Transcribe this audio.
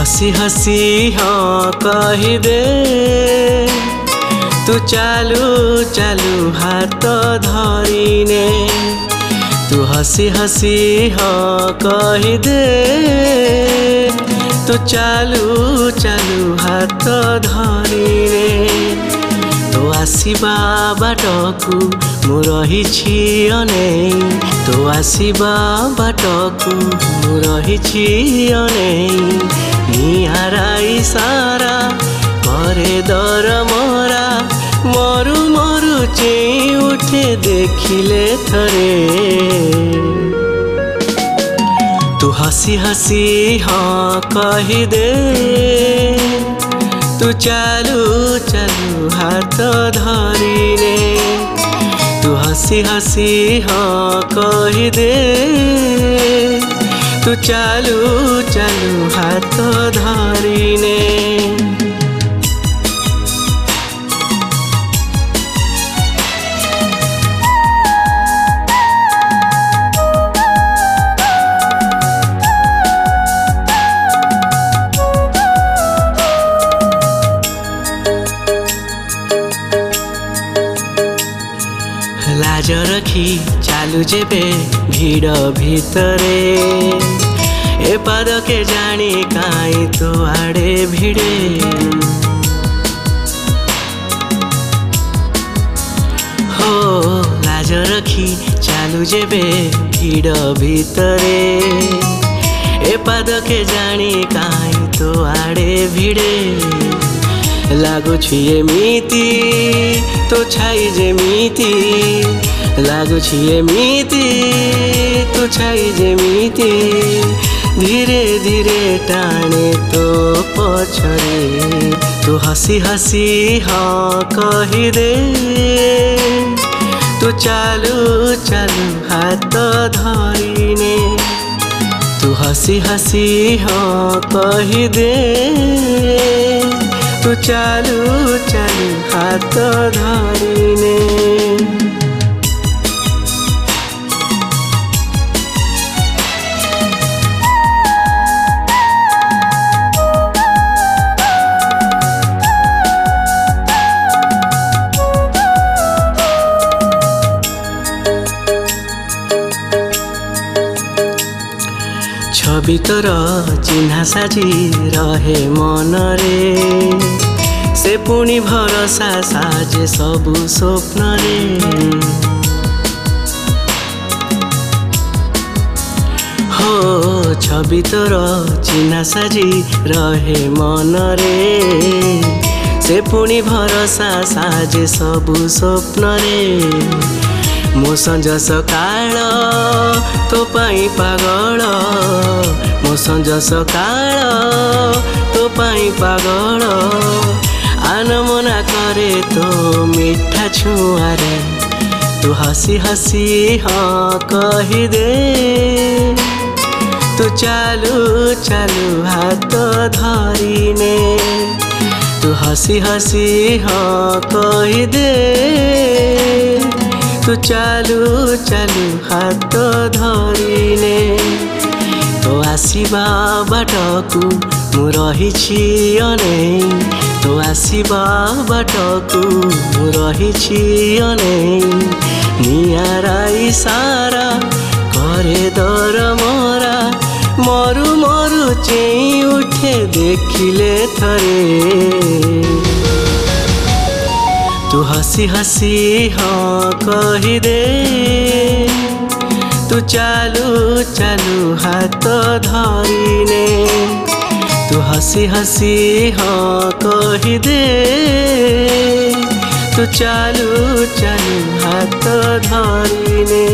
हसी हसी हाँ कही दे, तू चालू चालू हाथ धरिने। तू हसी हसी हाँ कही दे, तू चालू चालू हाथ धरिने। तो आसिबा बाटकू मु रहिछि अनेई, तो आसिबा बाटकू मु रहिछि अनेई। निहारा इशारा करे दर मोरा, मरु मरु चेई उठे देखिले थरे। तू हसी हसी हाँ कही दे, तू चालू चालू हाथ धरिने। तू हसी हसी हाँ कही दे, तू चालू चालू हाथ धरिने। लाज रखी चालू जेबे भीड़ भितरे, ए पाद के जानी काई तो आड़े भिड़े। हो लाज रखी चालू जेबे भीड़ भितरे, ए पाद के जानी काई तो आड़े भिड़े। लागुछि एमिति तो छाई जेमिति, लागुछि एमिति तो छाई जेमिति। धीरे धीरे टाणे तो पछरे, तू हसी हसी हाँ कही दे, तू चालू चालू हाथ धरिने। तू हसी हसी हाँ कही दे, तू चालू चालू हाथ धरिने। छवि तोर चिन्हा साजी रहे मनरे, से पुणी भरोसा साजे सबु स्वप्नरे। हो छवि तोर चिन्हा साजी रहे मनरे, से पुणी भरोसा साजे सबु स्वप्नरे। मो संज सकाळ तो पाई पागल, मो संज सकाळ तो पाई पागल। आनमना करे तो मिठा छुआरे, तू हसी हसी हाँ कही दे, तू चालू चालू हाथ धरिने। तू हसी हसी हाँ कही दे, तू चालू चालू हाथ धरिने। तो आसिबा बाटकू मु रहिछि अनेई, तो आसिबा बाटकू मु रहिछि अनेई। निहारा इशारा करे दर मोरा, मरु मरु चेई उठे देखिले थरे। तू हसी हसी हाँ कही दे, तू चालू चालू हाथ धरिने। तू हसी हसी हाँ कही दे, तू चालू चालू हाथ धरिने।